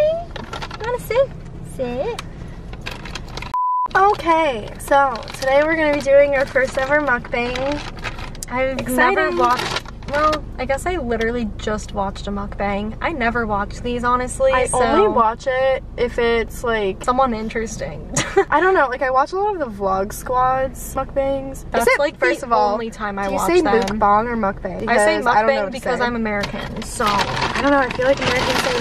You wanna sit? Sit. Okay, so today we're gonna be doing our first ever mukbang. I've never watched, well, I guess I literally just watched a mukbang. I never watch these, honestly. I only watch it if it's like someone interesting. I don't know, like I watch a lot of the Vlog Squad's mukbangs. That's like first of all, only time I watch them. Do you say mukbang or mukbang? I say mukbang because I'm American, so. I don't know, I feel like Americans say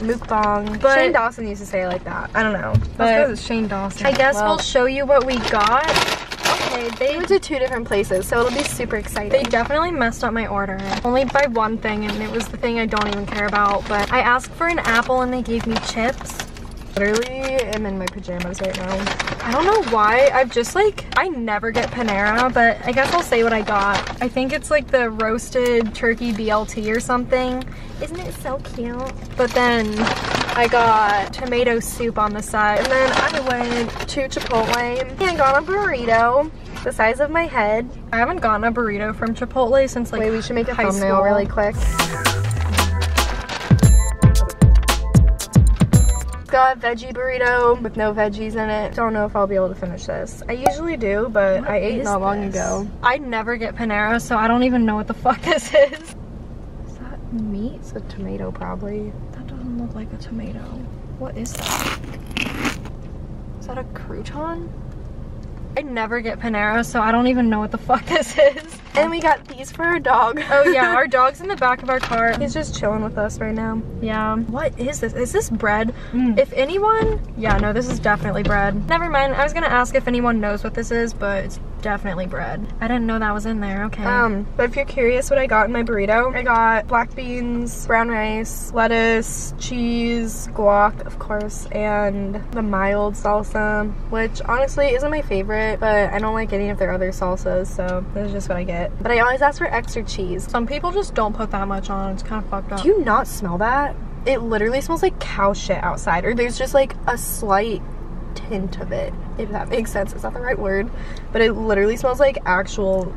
mukbang. But Shane Dawson used to say it like that. I don't know. But that's because it's Shane Dawson. I guess we'll show you what we got. Okay, they went to 2 different places, so it'll be super exciting. They definitely messed up my order. Only by one thing, and it was the thing I don't even care about. But I asked for an apple and they gave me chips. Literally am in my pajamas right now. I don't know why. I've just like, I never get Panera, but I guess I'll say what I got. I think it's like the roasted turkey BLT or something. Isn't it so cute? But then I got tomato soup on the side. And then I went to Chipotle and got a burrito the size of my head. I haven't gotten a burrito from Chipotle since like Wait, we should make a high thumbnail school. really quick. Got a veggie burrito with no veggies in it. Don't know if I'll be able to finish this. I usually do, but I ate not long ago. I never get Panera, so I don't even know what the fuck this is. Is that meat? It's a tomato, probably. That doesn't look like a tomato. What is that? Is that a crouton? I never get Panera, so I don't even know what the fuck this is. And we got these for our dog. Oh yeah, our dog's in the back of our car. He's just chilling with us right now. Yeah. What is this? Is this bread? If anyone, yeah, no, this is definitely bread. Never mind, I was gonna ask if anyone knows what this is, but it's definitely bread. I didn't know that was in there, okay. But if you're curious what I got in my burrito, I got black beans, brown rice, lettuce, cheese, guac, of course, and the mild salsa, which honestly isn't my favorite, but I don't like any of their other salsas, so this is just what I get. But I always ask for extra cheese. Some people just don't put that much on. It's kind of fucked up. Do you not smell that? It literally smells like cow shit outside, or there's just like a slight tint of it, if that makes sense. It's not the right word, but it literally smells like actual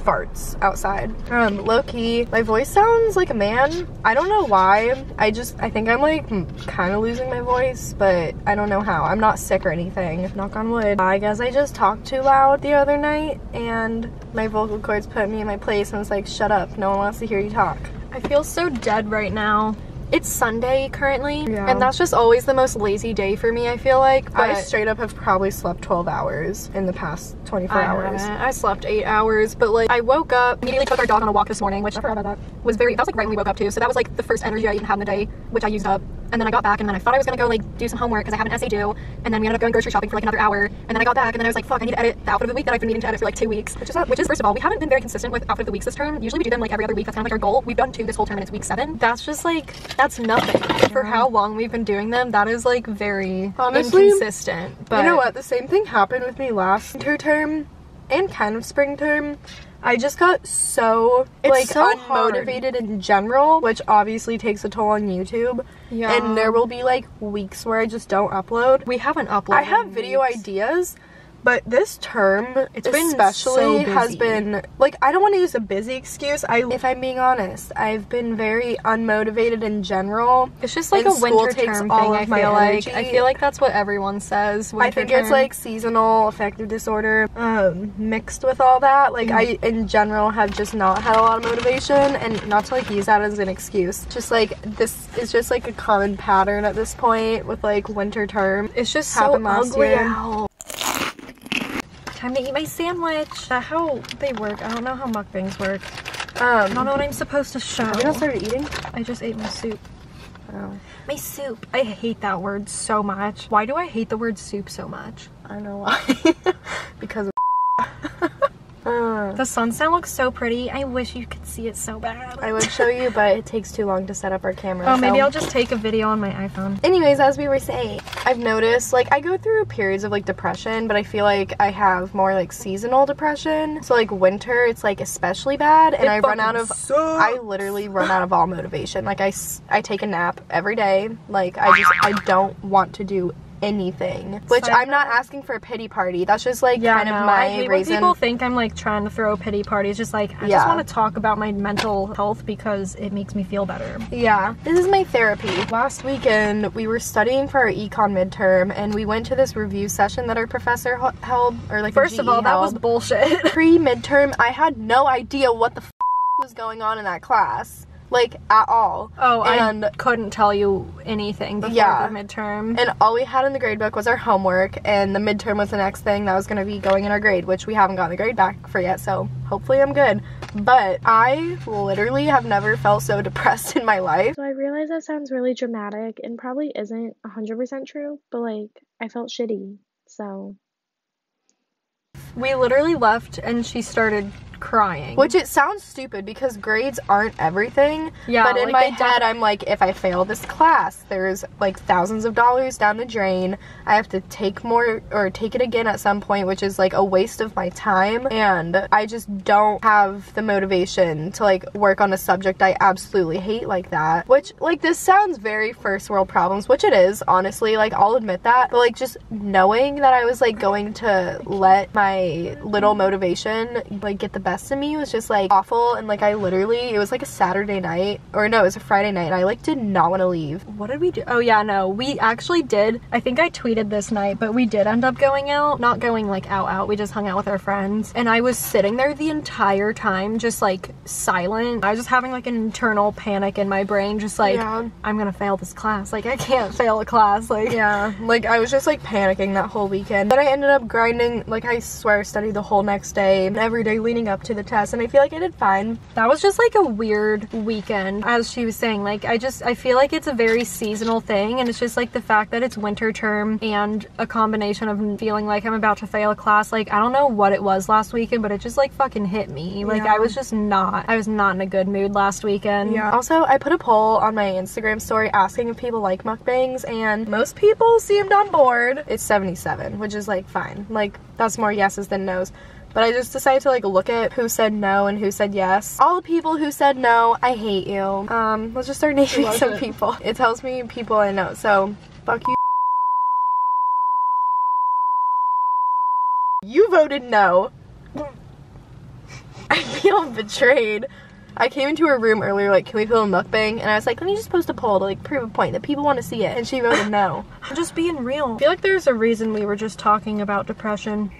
farts outside. Low-key, my voice sounds like a man. I don't know why. I think I'm like kind of losing my voice, but I don't know how. I'm not sick or anything, knock on wood. I guess I just talked too loud the other night and my vocal cords put me in my place and was like, shut up, no one wants to hear you talk. I feel so dead right now. It's Sunday currently, yeah. And that's just always the most lazy day for me, I feel like. But I straight up have probably slept 12 hours in the past 24 hours. I slept 8 hours, but like I woke up, immediately took our dog on a walk this morning, which I forgot about that. That was like right when we woke up too, so that was like the first energy I even had in the day, which I used up. And then I got back and then I thought I was gonna go like do some homework because I have an essay due, and then we ended up going grocery shopping for like another hour, and then I got back and then I was like, fuck, I need to edit the outfit of the week that I've been meaning to edit for like 2 weeks, which is first of all, we haven't been very consistent with outfit of the weeks this term. Usually we do them like every other week. That's kind of like our goal. We've done 2 this whole term and it's week 7. That's just like, that's nothing. For how long we've been doing them, that is like very honestly inconsistent. But you know what, the same thing happened with me last winter term and kind of spring term. I just got so unmotivated in general, which obviously takes a toll on YouTube. Yeah. And there will be like weeks where I just don't upload. We haven't uploaded. I have video ideas, but this term especially has been like, I don't want to use a busy excuse. If I'm being honest, I've been very unmotivated in general. It's just like a winter term thing. I feel like that's what everyone says. I think it's like seasonal affective disorder mixed with all that. Like I in general have just not had a lot of motivation, and not to like use that as an excuse. Just like this is just like a common pattern at this point with like winter term. It's just so ugly out. Time to eat my sandwich. Is that how they work? I don't know how mukbangs work. I don't know what I'm supposed to show. Have you not started eating? I just ate my soup. Oh. My soup. I hate that word so much. Why do I hate the word soup so much? I know why. Because of the sunset looks so pretty. I wish you could see it so bad. I would show you, but it takes too long to set up our camera. Oh, maybe I'll just take a video on my iPhone. Anyways, as we were saying, I've noticed, like, I go through periods of, like, depression, but I feel like I have more, like, seasonal depression. So, like, winter, it's, like, especially bad, and I literally run out of all motivation. Like, I take a nap every day. Like, I don't want to do anything. Which I'm not asking for a pity party. That's just like kind of my reason. When people think I'm like trying to throw a pity party, it's just like I just want to talk about my mental health because it makes me feel better. Yeah, this is my therapy. Last weekend we were studying for our econ midterm, and we went to this review session that our professor held, or like first of all, that was bullshit. Pre-midterm, I had no idea what the was going on in that class. Like, at all. Oh, and I couldn't tell you anything before the midterm. And all we had in the grade book was our homework, and the midterm was the next thing that was going to be going in our grade, which we haven't gotten the grade back for yet, so hopefully I'm good. But I literally have never felt so depressed in my life. So I realize that sounds really dramatic and probably isn't 100% true, but like, I felt shitty, so. We literally left and she started crying. Which it sounds stupid because grades aren't everything. Yeah, but in my head, I'm like, if I fail this class, there's like thousands of dollars down the drain. I have to take more or take it again at some point, which is like a waste of my time. And I just don't have the motivation to like work on a subject I absolutely hate like that. Which, like, this sounds very first world problems, which it is, honestly. Like, I'll admit that. But like, just knowing that I was like going to let my little motivation like get the best of me was just like awful. And like, I literally, it was like a Saturday night, or no, it was a Friday night, and I like did not want to leave. What did we do? Oh yeah, no, we actually did. I think I tweeted this night, but we did end up going out. Not going like out, we just hung out with our friends, and I was sitting there the entire time just like silent. I was just having like an internal panic in my brain, just like, I'm gonna fail this class. Like, I can't fail a class. Like, yeah, like I was just like panicking that whole weekend. Then I ended up grinding, like I swear I studied the whole next day and every day leading up to the test, and I feel like I did fine. That was just like a weird weekend. As she was saying, like, I feel like it's a very seasonal thing, and it's just like the fact that it's winter term and a combination of feeling like I'm about to fail a class. Like, I don't know what it was last weekend, but it just like fucking hit me. Like, I was not in a good mood last weekend. Yeah. Also, I put a poll on my Instagram story asking if people like mukbangs, and most people seemed on board. It's 77, which is like fine. Like, that's more yeses than nos. But I just decided to like look at who said no and who said yes. All the people who said no, I hate you. Let's just start naming some people. It tells me people I know, so fuck you. You voted no. I feel betrayed. I came into her room earlier, like, can we film a mukbang? And I was like, let me just post a poll to like prove a point that people want to see it. And she voted no. I'm just being real. I feel like there's a reason we were just talking about depression.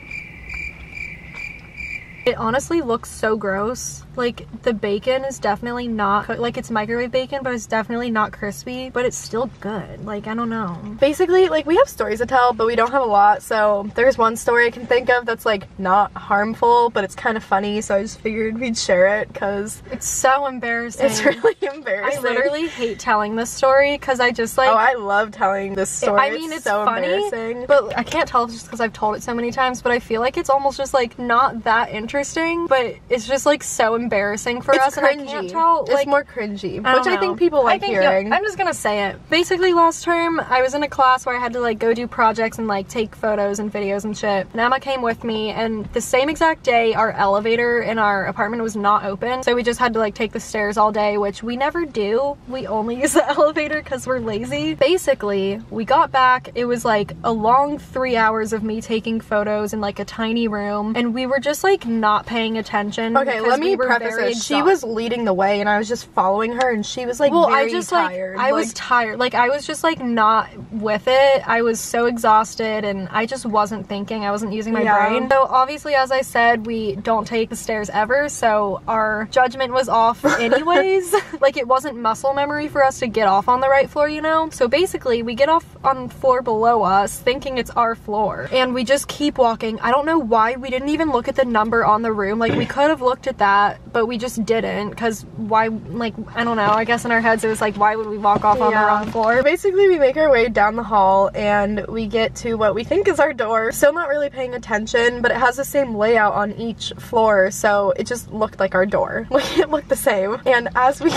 It honestly looks so gross. Like, the bacon is definitely not, like, it's microwave bacon, but it's definitely not crispy, but it's still good. Like, I don't know. Basically, like, we have stories to tell, but we don't have a lot, so there's one story I can think of that's, like, not harmful, but it's kind of funny, so I just figured we'd share it, because it's so embarrassing. It's really embarrassing. I literally hate telling this story, because I just, like... Oh, I love telling this story. I mean, it's so funny, embarrassing. But I can't tell just because I've told it so many times, but I feel like it's almost just, like, not that interesting, but it's just, like, so embarrassing for us, cringy. And I can't tell, like, it's more cringy, which I think people like hearing. Yeah, I'm just gonna say it. Basically, last term, I was in a class where I had to, like, go do projects and, like, take photos and videos and shit, and Emma came with me, and the same exact day, our elevator in our apartment was not open, so we just had to, like, take the stairs all day, which we never do. We only use the elevator because we're lazy. Basically, we got back, it was, like, a long 3 hours of me taking photos in, like, a tiny room, and we were just, like, not paying attention. Okay, let me preface this. She was leading the way and I was just following her, and she was like very tired. I was tired. Like, I was just like not with it. I was so exhausted and I just wasn't thinking. I wasn't using my brain. So obviously, as I said, we don't take the stairs ever, so our judgment was off anyways. Like, it wasn't muscle memory for us to get off on the right floor, you know? So basically, we get off on the floor below us thinking it's our floor, and we just keep walking. I don't know why we didn't even look at the number on the room. Like, we could have looked at that, but we just didn't, because why, like, I don't know, I guess in our heads it was like, why would we walk off on the wrong floor? Basically, we make our way down the hall and we get to what we think is our door. Still not really paying attention, but it has the same layout on each floor, so it just looked like our door. Like, it looked the same. And as we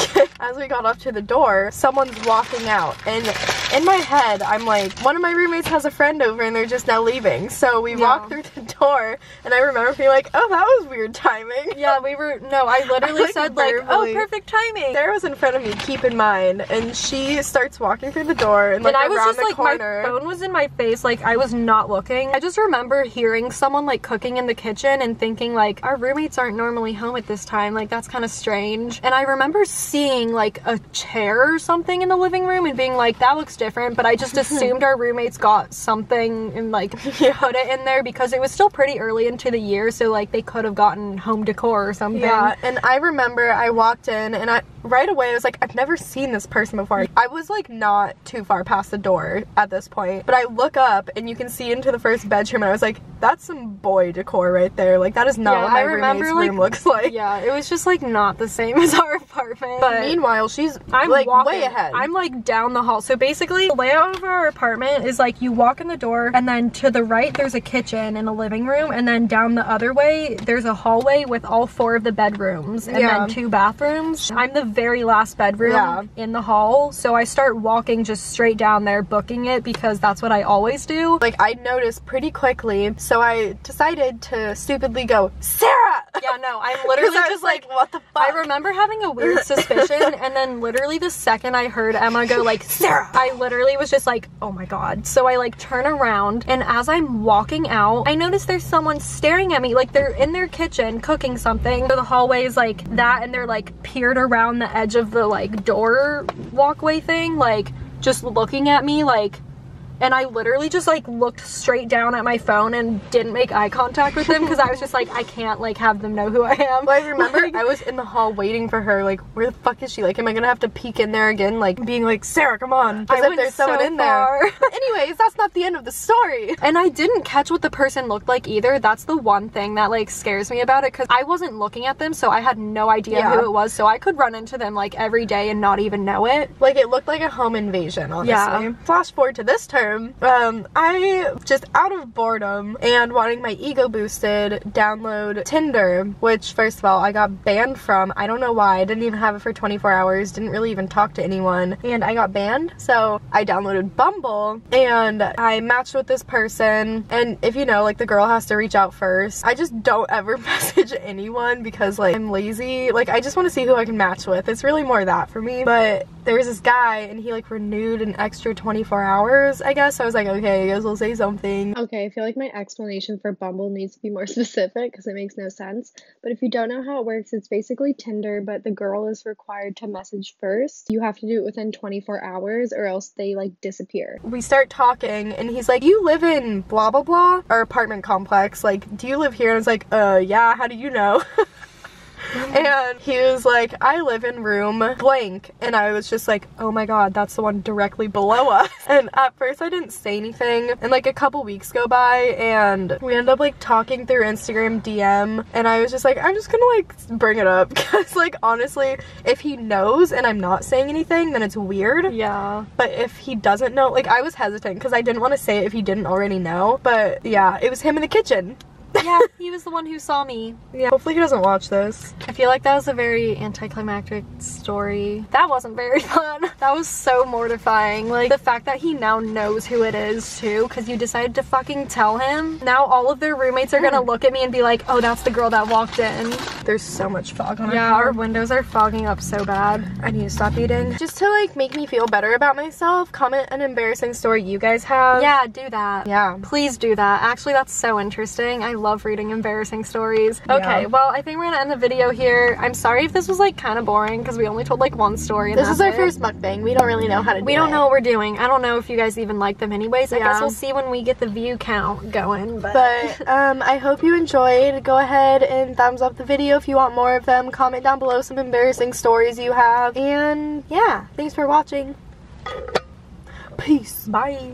got up to the door, someone's walking out, and in my head I'm like, one of my roommates has a friend over and they're just now leaving. So we walk through the door, and I remember being like, oh, that was weird timing. Yeah, No, I literally said like, oh, verbally. perfect timing. Sarah was in front of me, keep in mind, and she starts walking through the door and like I was around just the like, corner. my phone was in my face, like I was not looking. I just remember hearing someone like cooking in the kitchen and thinking like, our roommates aren't normally home at this time, like that's kind of strange. And I remember seeing like a chair or something in the living room and being like, that looks different, but I just assumed our roommates got something and like put it in there because it was still pretty early into the year, so like they could have gotten home decor or something. Yeah, and I remember I walked in and right away I was like, I've never seen this person before. I was like not too far past the door at this point, but I look up and you can see into the first bedroom and I was like, that's some boy decor right there. Like that is not what my roommate's room looks like. Yeah, it was just like not the same as our apartment. But meanwhile, I'm like way ahead. I'm like down the hall. So basically the layout of our apartment is like you walk in the door and then to the right there's a kitchen and a living room, and then down the other way there's a hallway with all 4 of the bedrooms and then 2 bathrooms. I'm the very last bedroom in the hall, so I start walking just straight down there, booking it because that's what I always do. Like I noticed pretty quickly, so I decided to stupidly go, Sarah! Yeah, no, I'm literally just like, what the fuck? I remember having a weird suspicion, and then literally the second I heard Emma go like, Sarah, I literally was just like, oh my god. So I like turn around, and as I'm walking out, I notice there's someone staring at me, like they're in their kitchen cooking something. So the hallway is like that, and they're like peered around the edge of the like door walkway thing, like just looking at me, like, and I literally just like looked straight down at my phone and didn't make eye contact with them because I was just like, I can't like have them know who I am. Well, I remember like, I was in the hall waiting for her, like, where the fuck is she? Like, am I gonna have to peek in there again, like being like, Sarah, come on, because if there's someone in there. But anyways, that's not the end of the story. And I didn't catch what the person looked like either. That's the one thing that like scares me about it, because I wasn't looking at them, so I had no idea who it was, so I could run into them like every day and not even know it. Like it looked like a home invasion, honestly. Yeah. Flash forward to this term, I just out of boredom and wanting my ego boosted download Tinder, which first of all I got banned from. I don't know why. I didn't even have it for 24 hours, didn't really even talk to anyone, and I got banned. So I downloaded Bumble and I matched with this person, and if you know, like the girl has to reach out first. I just don't ever message anyone because like I'm lazy. Like I just want to see who I can match with. It's really more that for me. But there was this guy and he like renewed an extra 24 hours, I guess. So I was like, okay, I guess I'll say something. Okay, I feel like my explanation for Bumble needs to be more specific because it makes no sense. But if you don't know how it works, it's basically Tinder, but the girl is required to message first. You have to do it within 24 hours or else they like disappear. We start talking and he's like, you live in blah blah blah, our apartment complex, like do you live here? And I was like, yeah, how do you know? And he was like, I live in room blank, and I was just like, oh my god, that's the one directly below us. And at first I didn't say anything, and like a couple weeks go by and we end up like talking through Instagram DM, and I was just like, I'm just gonna like bring it up because like honestly, if he knows and I'm not saying anything, then it's weird. Yeah. But if he doesn't know, like I was hesitant because I didn't want to say it if he didn't already know. But yeah, it was him in the kitchen. Yeah, he was the one who saw me. Yeah, hopefully he doesn't watch this. I feel like that was a very anticlimactic story. That wasn't very fun. That was so mortifying. Like, the fact that he now knows who it is, too, because you decided to fucking tell him. Now all of their roommates are gonna look at me and be like, oh, that's the girl that walked in. There's so much fog on our windows are fogging up so bad. I need to stop eating. Just to, like, make me feel better about myself, comment an embarrassing story you guys have. Yeah, do that. Yeah. Please do that. Actually, that's so interesting. I love reading embarrassing stories. Okay, well, I think we're gonna end the video here. I'm sorry if this was like kind of boring because we only told like one story. And this is our first mukbang. We don't really know how to do it. We don't know what we're doing. I don't know if you guys even like them anyways. I guess we'll see when we get the view count going. But I hope you enjoyed. Go ahead and thumbs up the video if you want more of them. Comment down below some embarrassing stories you have. And yeah, thanks for watching. Peace. Bye.